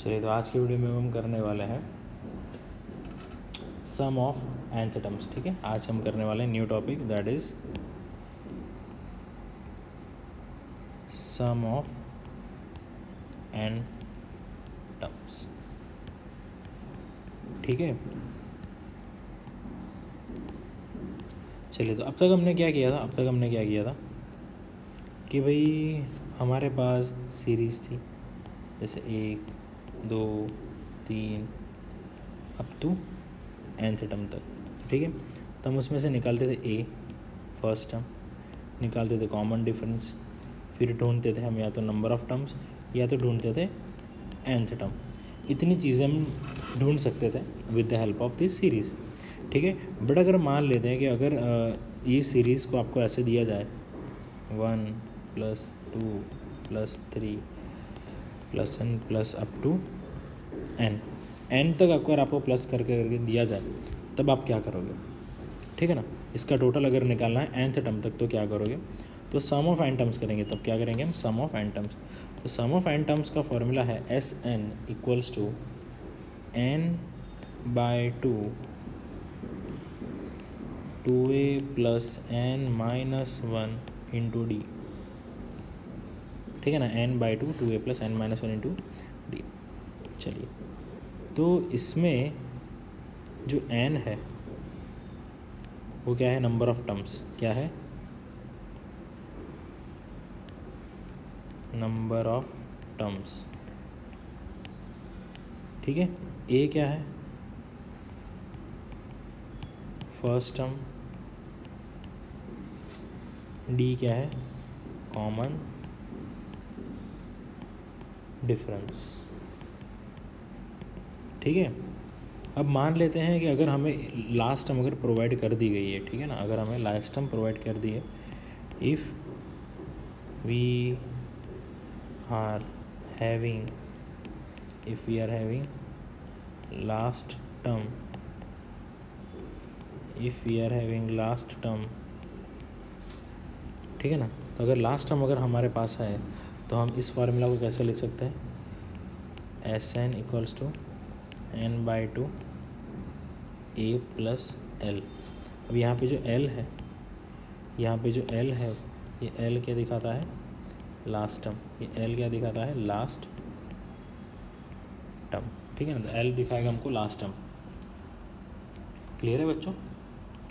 चलिए, तो आज की वीडियो में हम करने वाले हैं सम ऑफ nth टर्म्स। ठीक है, आज हम करने वाले हैं new topic, that is sum of n terms. ठीक है, चलिए, तो अब तक हमने क्या किया था कि भाई हमारे पास सीरीज़ थी, जैसे 1 2 3 अप टू nth टर्म तक। ठीक है, तो हम उसमें से निकालते थे a फर्स्ट टर्म, निकालते थे कॉमन डिफरेंस, फिर ढूंढते थे हम या तो नंबर ऑफ टर्म्स या तो ढूंढते थे nth टर्म। इतनी चीज़ें हम ढूंढ सकते थे with the help of this series. ठीक है, बट अगर मान लेते हैं कि अगर ये सीरीज़ को आपको ऐसे दिया जाए 1 + 2 + 3 + n plus up to n तक अगर आपको प्लस करके दिया जाए, तब आप क्या करोगे? ठीक है ना, इसका टोटल अगर निकालना है nth टर्म तक, तो क्या करोगे? तो सम ऑफ n टर्म्स करेंगे। तब क्या करेंगे हम? सम ऑफ n टर्म्स। तो सम ऑफ n टर्म्स का फॉर्मूला है Sn = n/2 2a + n-1 × d। ठीक है ना, n/2 2a + n-1 × d। चलिए, तो इसमें जो n है वो क्या है? Number of terms. क्या है? Number of terms. ठीक है, a क्या है? First term. d क्या है? Common difference. ठीक है, अब मान लेते हैं कि अगर हमें लास्ट टर्म अगर प्रोवाइड कर दी गई है, ठीक है ना, अगर हमें लास्ट टर्म प्रोवाइड कर दी है, if we are having last term, ठीक है ना, तो अगर लास्ट टर्म अगर हमारे पास है तो हम इस फार्मूला को कैसे लिख सकते हैं? Sn = n/2 a + l। अब यहाँ पे जो l है, ये l क्या दिखाता है? Last term. ये l क्या दिखाता है? Last term. ठीक है ना, तो l दिखाएगा हमको लास्ट टर्म। क्लियर है बच्चों?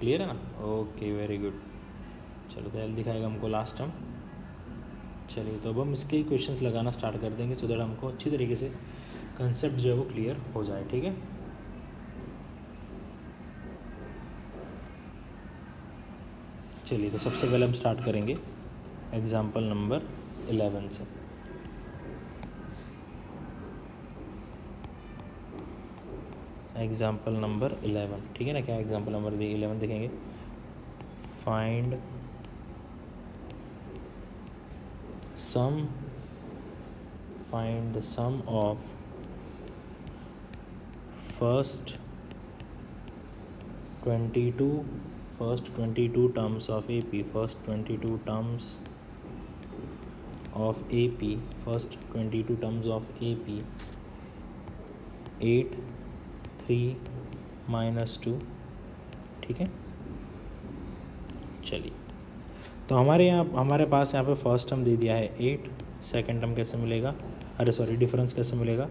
क्लियर है ना? Okay, very good. चलो, तो l दिखाएगा हमको लास्ट टर्म। चलिए, तो अब हम इसके क्वेश्चंस लगाना स्टार्ट कर देंगे, सो दैट हमको अच्छी तरीके से कंसेप्ट जो है वो क्लियर हो जाए। ठीक है, चलिए, तो सबसे पहले हम स्टार्ट करेंगे एग्जाम्पल नंबर 11 से। एग्जाम्पल नंबर 11, ठीक है ना, क्या एग्जाम्पल नंबर 11 देखेंगे? Find the sum of first 22 terms of AP, first 22 terms of AP, 8 3 -2। ठीक है, चलिए, तो हमारे पास यहाँ पे फर्स्ट टर्म दे दिया है 8। सेकंड टर्म कैसे मिलेगा? डिफरेंस कैसे मिलेगा?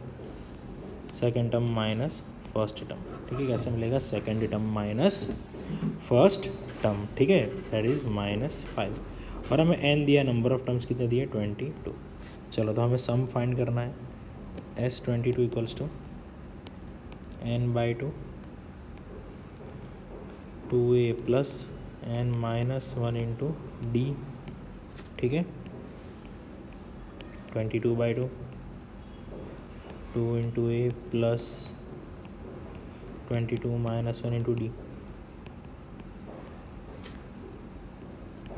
Second term minus first term. ठीक है, कैसे मिलेगा? Second term minus first term. ठीक है, दैट इज़ -5। और हमें n दिया, नंबर ऑफ टर्म्स कितने दिए? 22। चलो, तो हमें सम फाइंड करना है। S22 = n/2 2a + n-1 × d। ठीक है, 22/2 2 × a + 22 - 1 × d।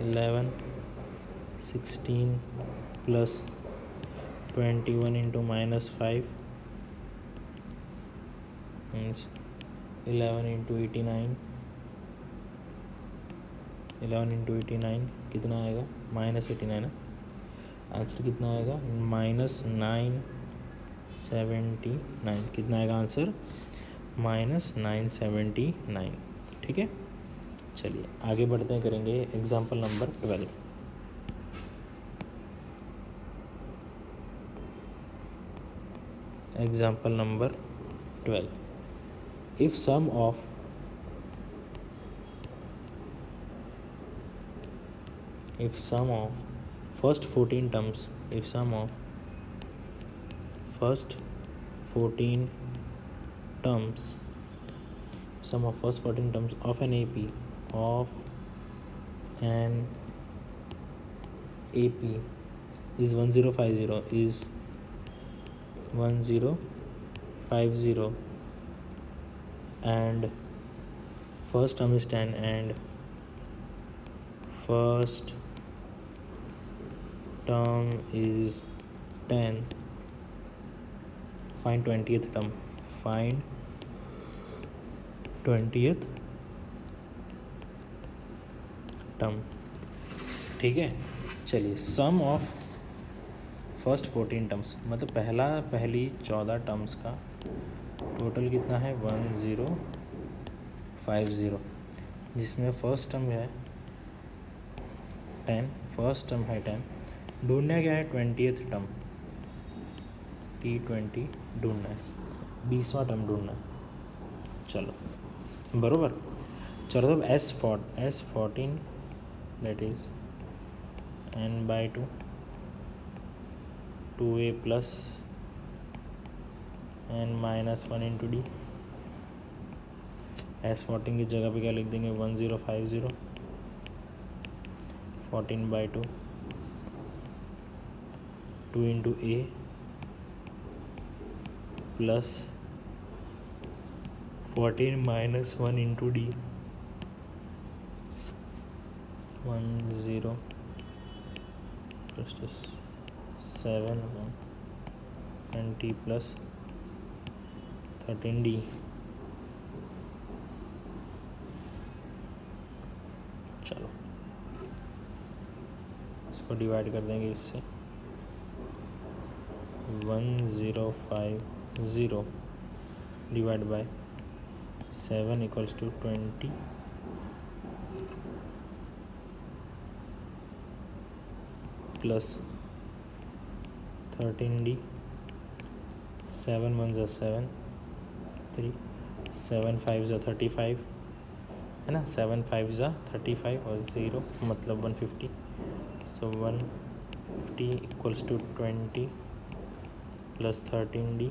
11 16 + 21 × -5 means 11 × 89। 11 × 89 कितना आएगा? -89 है। आंसर कितना आएगा? -9 79 कितना आएगा आंसर, -979। ठीक है, चलिए आगे बढ़ते हैं, करेंगे example number 12। Example number 12, if sum of first 14 terms, if sum of first 14 terms of an AP is 1050 and first term is 10 and first term is 10, find 20th term, find 20th term। ठीक है, चलिए सम of first 14 terms मतलब पहली 14 terms का total कितना है 1050, जिसमें first term है 10, फर्स्ट टर्म है 10, ढूंढना क्या है 20th टर्म, T20 ढूंढना है, 20वां टर्म ढूंढना है। चलो बरोबर, चलो अब S14 that is n/2 2a plus n-1 into D. S14 की जगह पे क्या लिख देंगे 1050, 14/2 2 into a plus 14 - 1 into d, 10 plus 7 20 plus 13d। चलो इसको डिवाइड कर देंगे इससे, 1050 divide by 7 equals to 20 plus 13d, 7 1 7 3 7 5 35 है ना, 7 5 35 और 0 मतलब 150, सो 150 इक्वल्स टू 20 प्लस 13d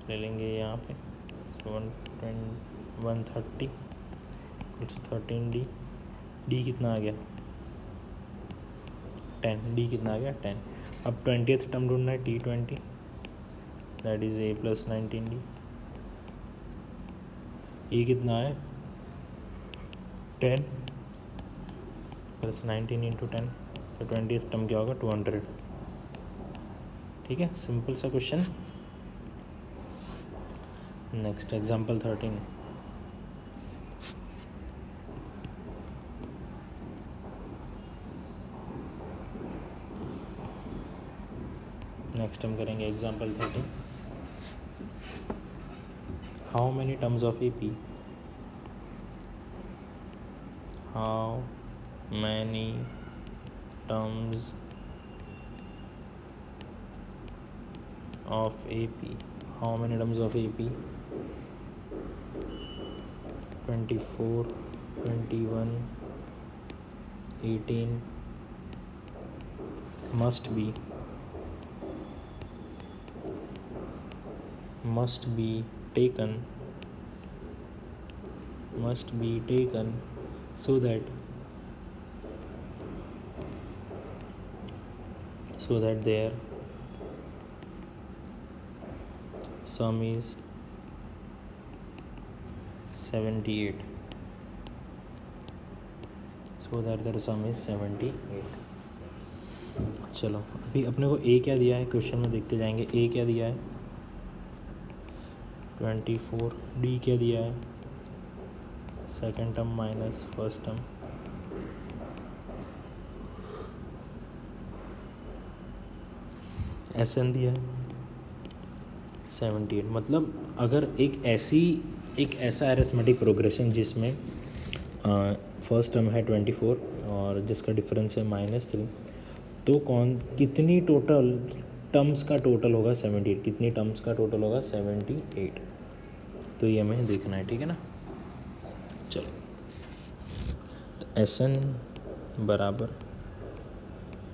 ले लेंगे यहाँ पे, सो 130 इक्वल्स 13d, डी कितना आ गया 10, डी कितना आ गया 10। अब 20th टर्म ढूंढना है T20 that is a plus 19d, ए कितना है 10 प्लस 19 इंटू 10, तो 20th टर्म क्या होगा 200। ठीक है, सिंपल सा क्वेश्चन। नेक्स्ट एग्जाम्पल 13, नेक्स्ट हम करेंगे example 13, how many terms of AP, how many terms of AP, how many terms of AP 24 21 18 must be taken so that their sum is 78, so that their sum is 78। चलो अभी अपने को ए क्या दिया है question में, देखते जाएंगे। ए क्या दिया है 24, डी क्या दिया है second term minus first term, SN दिया है 78। मतलब अगर एक ऐसा अरिथमेटिक प्रोग्रेशन जिसमें फर्स्ट टर्म है 24 और जिसका डिफरेंस है -3, तो कितनी टोटल टर्म्स का टोटल होगा 78, कितनी टर्म्स का टोटल होगा 78, तो ये हमें देखना है, ठीक है ना। चलो, तो SN बराबर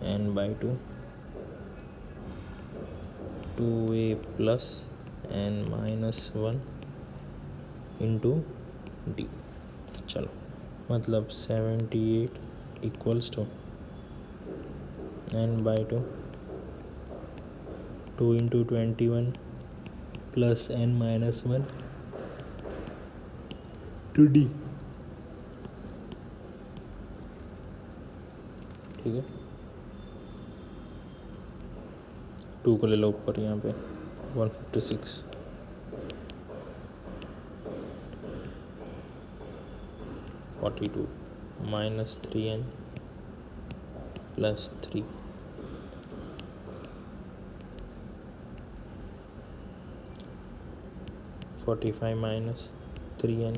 n/2 2a plus n-1 into D. चलो, मतलब 78 equals to n/2 2 into 21 plus n-1 to D, ठीक है। 2 को ले लो ऊपर, यहाँ पे 156 42 -3n प्लस 3 45 -3n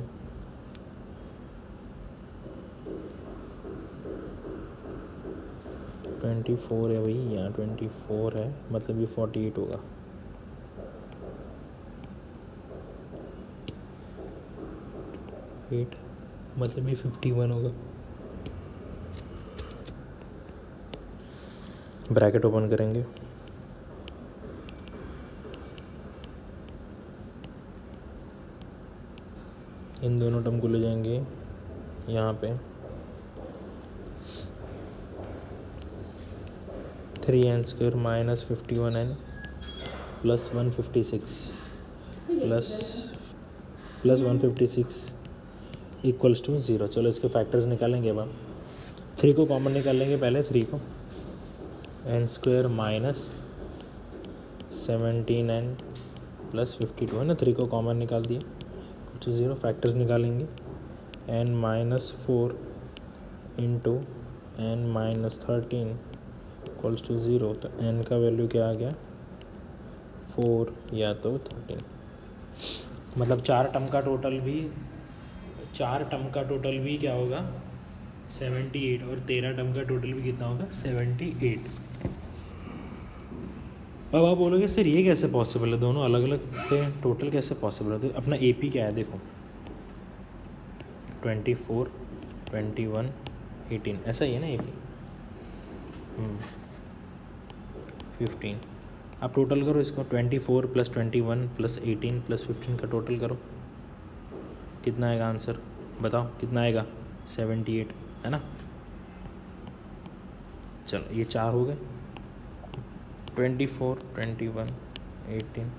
24 है भाई, यहाँ 24 है, मतलब ये 48 होगा। मतलब ये 51 होगा। ब्रैकेट ओपन करेंगे, इन दोनों टर्म को ले जाएंगे यहाँ पे, 3n² minus 51n plus 156 plus 156 equals to 0। चलो, इसके फैक्टर्स निकालेंगे। अब हम 3 को कॉमन निकाल लेंगे पहले, 3 को, n² माइनस 17n प्लस 52 है ना, 3 को कॉमन निकाल दिए, कुछ 0। फैक्टर्स निकालेंगे, n-4 into n-13 equals to 0। तो n का वैल्यू क्या आ गया, 4 या तो 13। मतलब 4 टर्म का टोटल भी क्या होगा 78, और 13 टर्म का टोटल भी कितना होगा 78। अब आप बोलोगे सर ये कैसे पॉसिबल है, दोनों अलग अलग पे टोटल कैसे पॉसिबल है। तो अपना AP क्या है, देखो 24 21 18, ऐसा ही है ना AP। 15, आप टोटल करो इसको, 24 प्लस 21 प्लस 18 प्लस 15 का टोटल करो, कितना आएगा आंसर, बताओ कितना आएगा, 78, है ना। चलो, ये 4 हो गए, 24 21 18,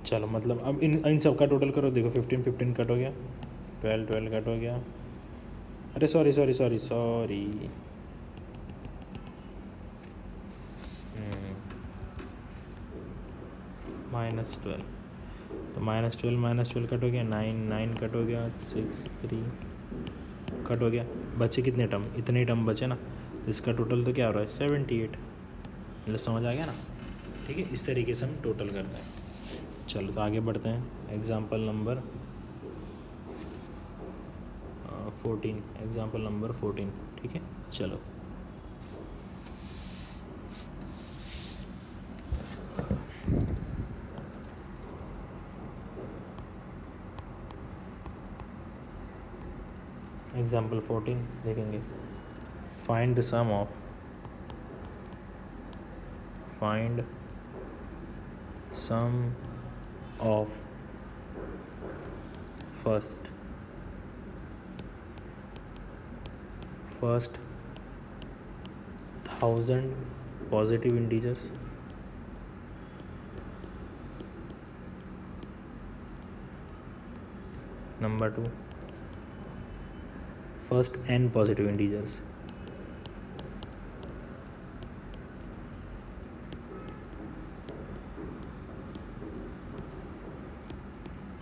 चलो, मतलब अब इन सब का टोटल करो, देखो 15 15 कट हो गया, 12 12 कट हो गया, अरे सॉरी -12, तो -12 कट हो गया, 9 9 कट हो गया, 6 3 कट हो गया, बचे कितने टर्म, इतने टर्म बचे ना, इसका टोटल तो क्या हो रहा है 78, मतलब समझ आ गया ना। ठीक है, इस तरीके से हम टोटल करते हैं। चलो, तो आगे बढ़ते हैं, एग्जाम्पल नंबर 14, ठीक है। चलो, एग्जाम्पल 14 देखेंगे, find the sum of first 1000 positive integers number 2 first n positive integers.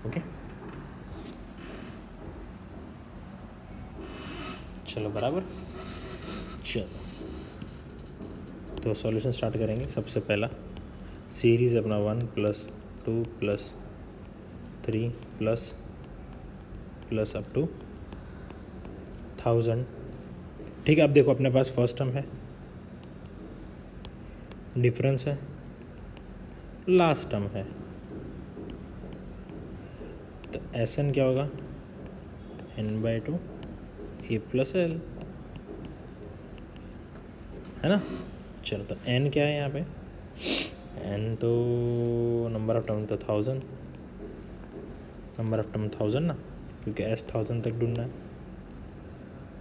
Okay, चलो बराबर। चलो तो सॉल्यूशन स्टार्ट करेंगे। सबसे पहला सीरीज़ अपना 1 + 2 + 3 प्लस अप टू 1000। ठीक है, अब देखो अपने पास फर्स्ट टर्म है, डिफरेंस है, लास्ट टर्म है, तो Sn क्या होगा, n/2 a + l, है ना। चलो तो n क्या है यहाँ पे, n तो नंबर ऑफ टर्म तो 1000, नंबर ऑफ टर्म 1000 ना, क्योंकि s 1000 तक ढूंढना है,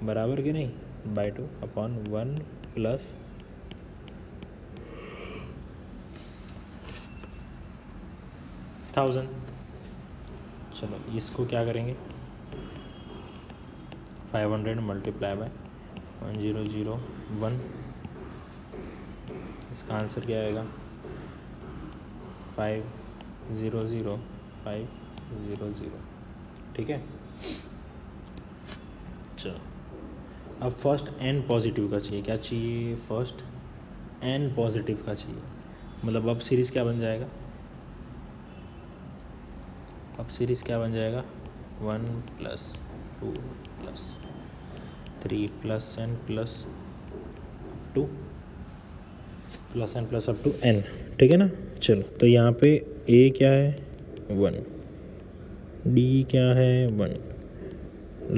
बराबर कि नहीं, /2 अपॉन 1 + 1000। चलो इसको क्या करेंगे, 500 × 1001, इसका आंसर क्या आएगा, 500500। ठीक है। चलो अब फर्स्ट n पॉजिटिव का चाहिए, क्या चाहिए, फर्स्ट n पॉजिटिव का चाहिए, मतलब अब सीरीज़ क्या बन जाएगा, अब सीरीज़ क्या बन जाएगा, 1 + 2 + 3 + n + up to n। ठीक है ना। चलो तो यहाँ पे a क्या है, 1, d क्या है, 1,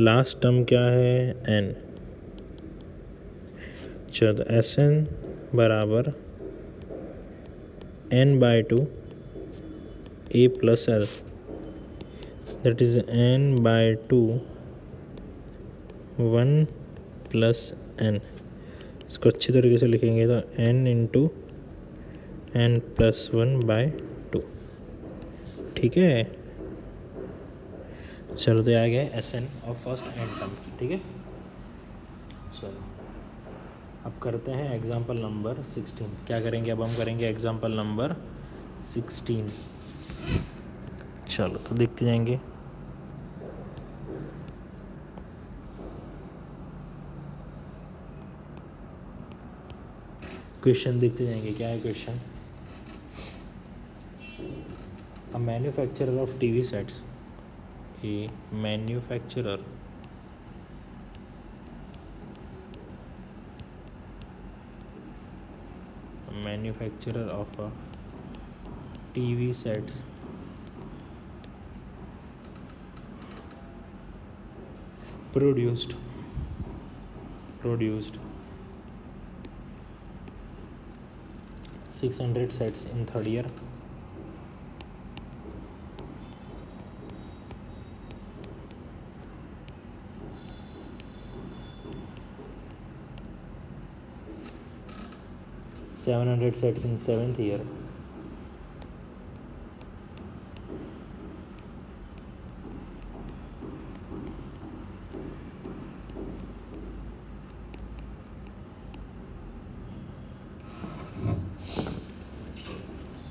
लास्ट टर्म क्या है, n। चलो तो Sn बराबर n/2 a + l, that is n/2 1 + n। इसको अच्छी तरीके से लिखेंगे तो n × n + 1/2। ठीक है। चलो तो आ गया Sn और फर्स्ट n टर्म। ठीक है। चलो अब करते हैं एग्जाम्पल नंबर 16। क्या करेंगे, अब हम करेंगे एग्जाम्पल नंबर 16। चलो तो देखते जाएंगे। क्वेश्चन देखते जाएंगे, क्या है question. A manufacturer of TV sets, A manufacturer of a TV sets produced 600 sets in third year. $700 sets in seventh year.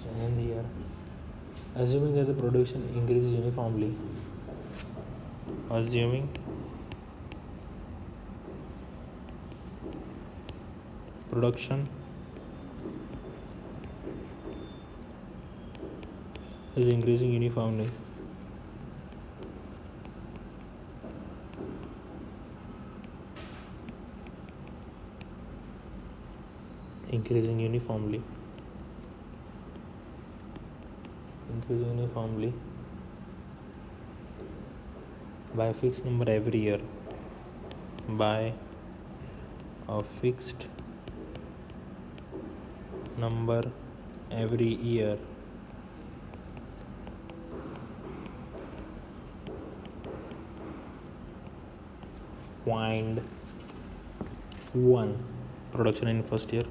Seventh year. Assuming that the production increases uniformly. Assuming production is increasing uniformly. Increasing uniformly by a fixed number every year, by a fixed number every year. Point 1 production in first year.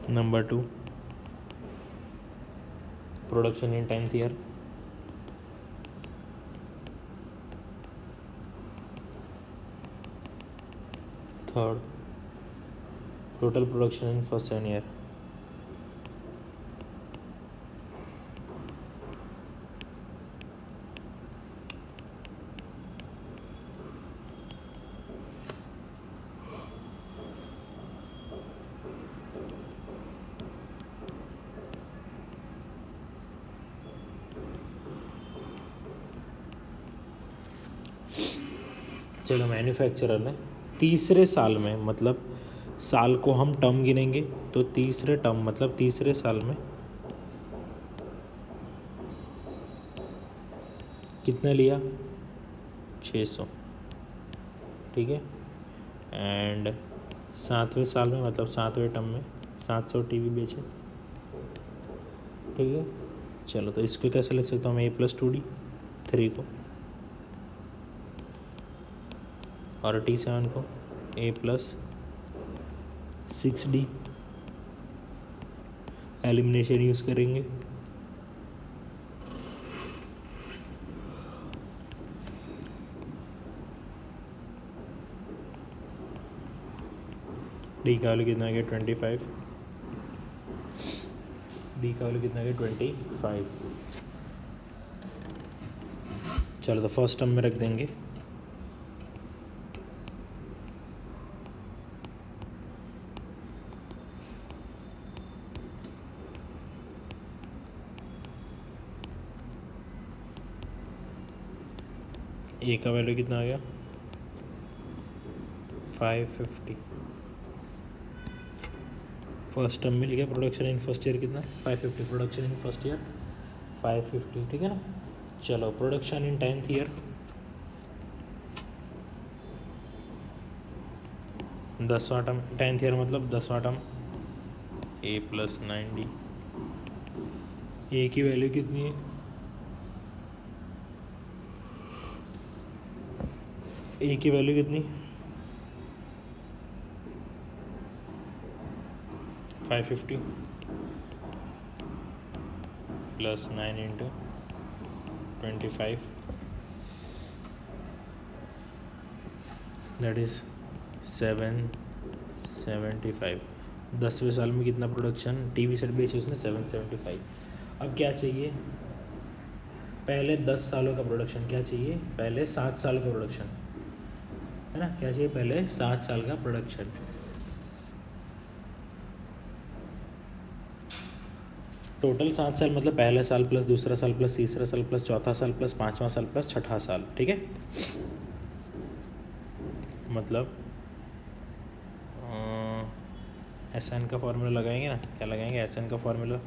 Number 2, production in 10th year. Third, total production in first 7 year. चलो, manufacturer ने तीसरे साल में, मतलब साल को हम term गिनेंगे, तो तीसरे टर्म मतलब तीसरे साल में कितना लिया, 600. ठीक है. एंड 7वें साल में मतलब 7वें टर्म में 700 टीवी बेचे. ठीक है. चलो, तो इसको कैसे लिख सकता हूँ मैं, A+2D 3 को, और T7 को A+6D. एलिमिनेशन यूज़ करेंगे. डी का वैल्यू कितना आ गया, 25. डी का वैल्यू कितना आ गया, 25. चलो, तो फर्स्ट टर्म में रख देंगे ए का वैल्यू कितना आ गया, 550. फर्स्ट टर्म मिल गया. प्रोडक्शन इन फर्स्ट ईयर कितना, 550. Production in first year 550. ठीक है ना. चलो, प्रोडक्शन इन 10th ईयर, 10वां टर्म. 10th ईयर मतलब 10वां टर्म, A+9D. ए की वैल्यू कितनी है, ए की वैल्यू कितनी, 550 + 9 × 25, दैट इज़ 775. 10वें साल में कितना प्रोडक्शन, टीवी सेट बेचे उसने 775. अब क्या चाहिए, पहले 10 सालों का प्रोडक्शन. क्या चाहिए, पहले 7 साल का प्रोडक्शन, है ना. क्या चाहिए, पहले 7 साल का प्रोडक्शन. टोटल 7 साल मतलब पहला साल प्लस दूसरा साल प्लस तीसरा साल प्लस चौथा साल प्लस 5वां साल प्लस 6ठा साल. ठीक है. मतलब SN का फॉर्मूला लगाएंगे ना. क्या लगाएंगे, SN का फॉर्मूला,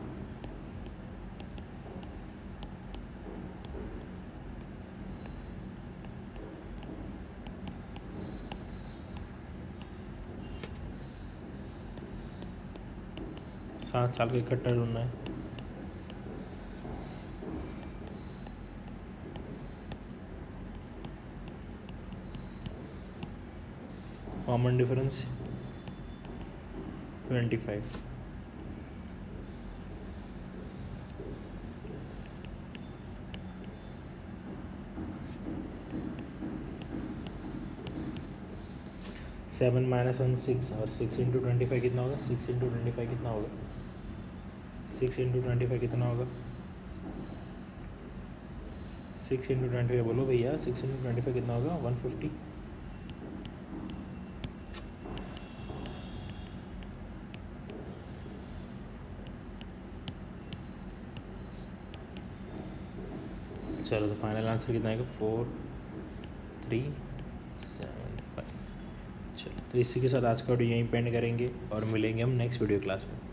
सात साल का इकट्ठा ढूंढना है. Common difference 25. सेवन माइनस 1 6, और 6 × 25 कितना होगा, 6 × 25 कितना होगा, 6 × 25 कितना होगा, 6 × 25 बोलो भैया, 6 × 25 कितना होगा, 150. चलो, तो फाइनल आंसर कितना आएगा, 4375. चलो, तो इसी के साथ आज का वीडियो यहीं पेंड करेंगे और मिलेंगे हम नेक्स्ट वीडियो क्लास में.